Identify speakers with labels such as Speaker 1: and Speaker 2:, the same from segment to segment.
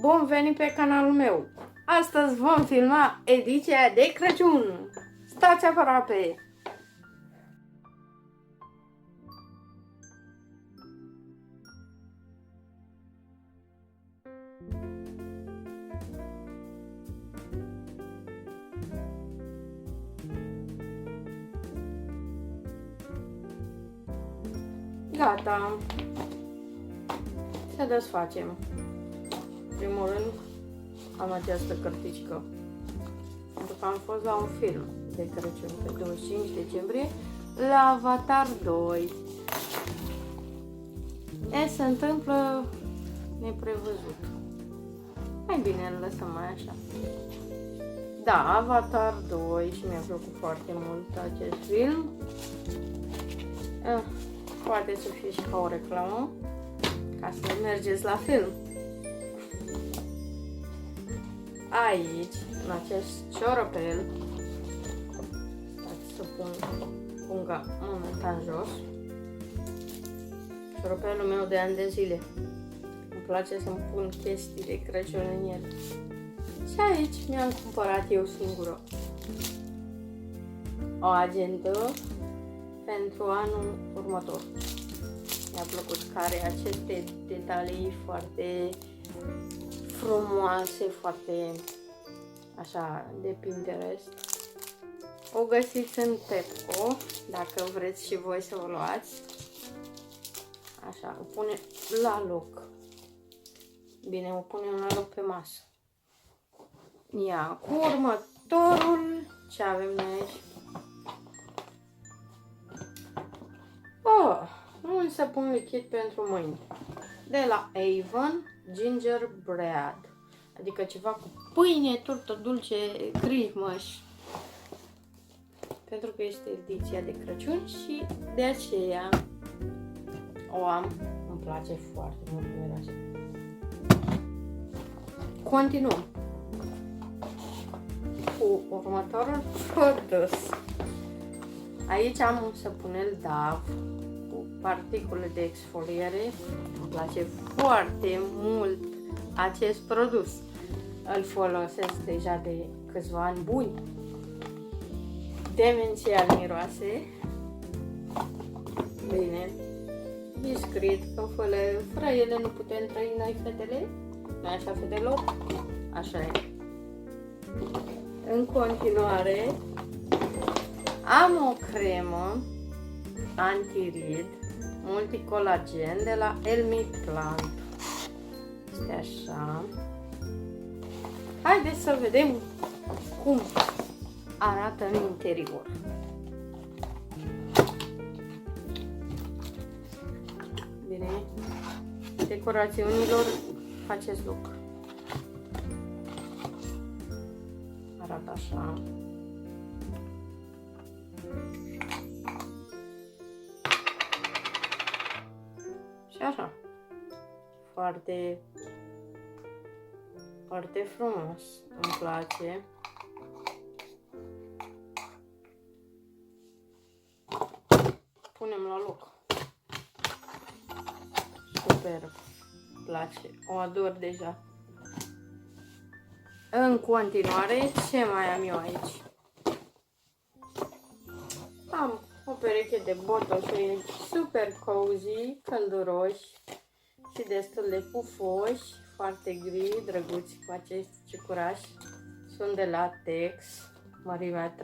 Speaker 1: Bun venit pe canalul meu! Astăzi vom filma ediția de Crăciun! Stați aproape! Gata! Să desfacem. În primul rând am această cărticică, pentru că am fost la un film de Crăciun pe 25 decembrie la Avatar 2. Se întâmplă neprevăzut. Mai bine îl lăsăm mai așa. Da, Avatar 2 și mi-a plăcut foarte mult acest film. Poate să fie și ca o reclamă, ca să mergeți la film. Aici, în acest cioropel, să pun punga momentan jos, cioropelul meu de ani de zile. Îmi place să-mi pun chestii de Crăciun în el. Și aici mi-am cumpărat eu singură o agendă pentru anul următor. Mi-a plăcut că are aceste detalii foarte frumoase, foarte așa de Pinterest. O găsiți în Pepco, dacă vreți și voi să o luați. Așa, o pune la loc. Bine, o punem la loc pe masă. Ia, cu următorul, ce avem noi aici? Un săpun lichid pentru mâini. De la Avon, Gingerbread. Adică ceva cu pâine, turtă dulce, Christmas. Pentru că este ediția de Crăciun și de aceea o am. Îmi place foarte mult miroase. Continuăm cu următorul produs. Aici am un săpunel DAV cu particule de exfoliere. Îmi place foarte mult acest produs. Îl folosesc deja de câțiva ani buni. Demențial miroase. Bine. Discret, că fără ele nu putem trăi noi, fetele. Nu așa, fetelor? Așa e. În continuare, am o cremă anti-rid multicolagen de la Elmi Plant. Este așa. Haideți să vedem cum arată în interior. Bine. Decorațiunilor acest look. Arată așa. Și așa. Foarte frumos. Îmi place. Punem la loc. Super. Îmi place. O ador deja. În continuare, ce mai am eu aici? Am o pereche de botoșeni super cozy, călduroși și destul de pufoși, foarte gri, drăguți cu acești ciucurași. Sunt de latex, mărimea 38-41.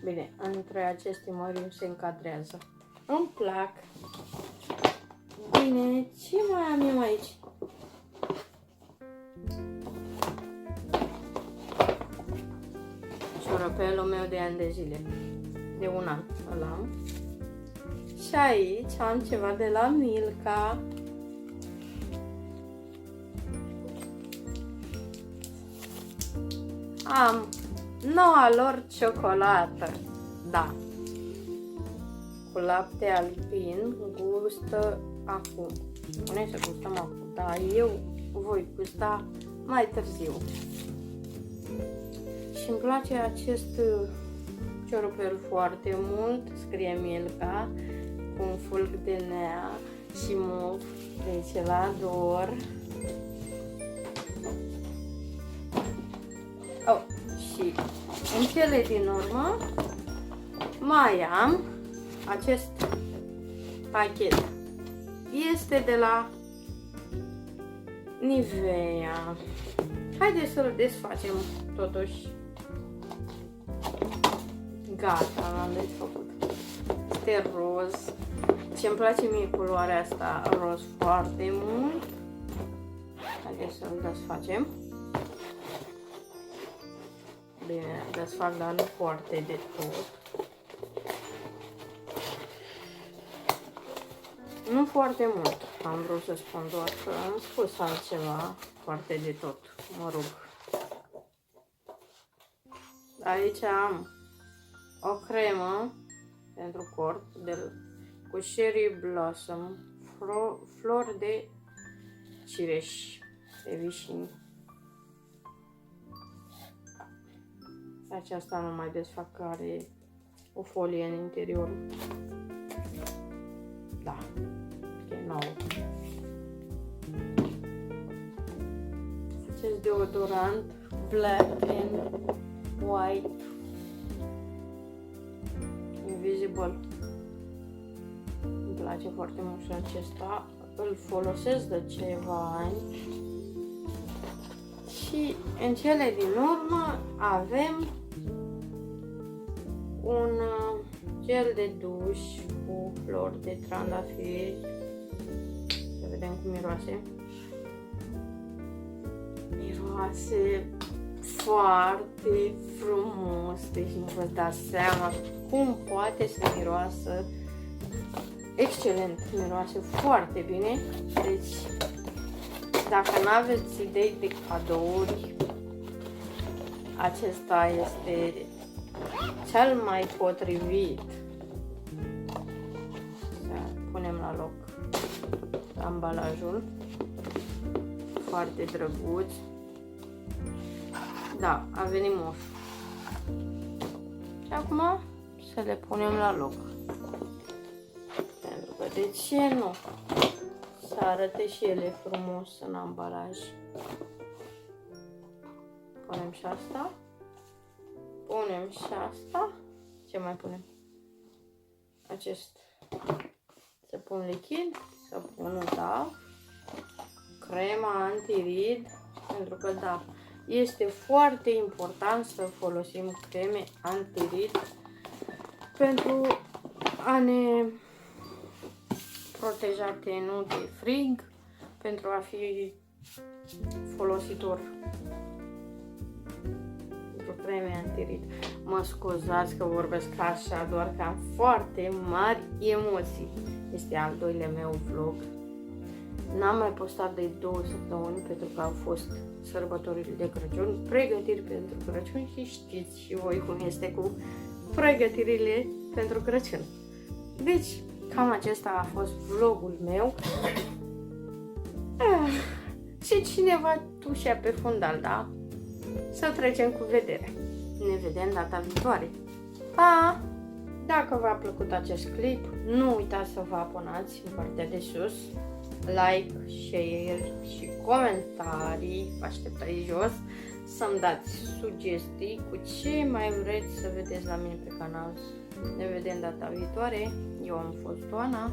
Speaker 1: Bine, între aceste mărimi se încadrează. Îmi plac. Bine, ce mai am eu aici? Cioropelul meu de ani de zile. De un an îl am. Și aici am ceva de la Milka. Am noua lor ciocolată. Da. Cu lapte alpin, gustă acum. Spune să gustăm acum, dar eu voi gusta mai târziu. Și îmi place acest cioropel foarte mult. Scrie Milka cu un fulg de nea și mov. Deci îl ador. Oh, și în cele din urmă mai am acest pachet. Este de la Nivea. Haideți să-l desfacem totuși. Gata, l-am desfăcut. Este roz. Ce-mi place mie culoarea asta, roz, foarte mult. Haideți să-l desfacem. Bine, desfac, dar nu foarte de tot. Nu foarte mult, am vrut să spun, doar că am spus altceva foarte de tot, mă rog. Aici am o cremă pentru corp cu Cherry Blossom, flori de cireș, de vișini. Aceasta nu mai desfac, că are o folie în interior. Da, e nou. Acest deodorant Black and White Invisible. Îmi place foarte mult și acesta. Îl folosesc de ceva ani. Și în cele din urmă avem un gel de duș cu flori de trandafiri. Să vedem cum miroase. Miroase foarte frumos, deci nu vă dați seama cum poate să miroasă. Excelent, miroase foarte bine. Deci, dacă nu aveți idei de cadouri, acesta este cel mai potrivit. Să punem la loc ambalajul. Foarte drăguț. Da, a venit moș. Și acum să le punem la loc. Pentru că de ce nu? Să arate și ele frumos în ambalaj. Punem și asta. Punem și asta. Ce mai punem? Acest săpun lichid, săpunul DAV, crema antirid, pentru că da, este foarte important să folosim creme antirid pentru a ne proteja tenul de frig, pentru a fi folositor. Creme antirid. Mă scuzați că vorbesc așa, doar că am foarte mari emoții. Este al doilea meu vlog. N-am mai postat de 2 săptămâni pentru că au fost sărbătorile de Crăciun, pregătiri pentru Crăciun și știți și voi cum este cu pregătirile pentru Crăciun. Deci, cam acesta a fost vlogul meu. Și cineva tușea pe fundal, da? Să trecem cu vedere. Ne vedem data viitoare. Pa! Dacă v-a plăcut acest clip, nu uitați să vă abonați în partea de sus, like, share și comentarii, vă aștept aici jos, să-mi dați sugestii cu ce mai vreți să vedeți la mine pe canal. Ne vedem data viitoare. Eu am fost Oana.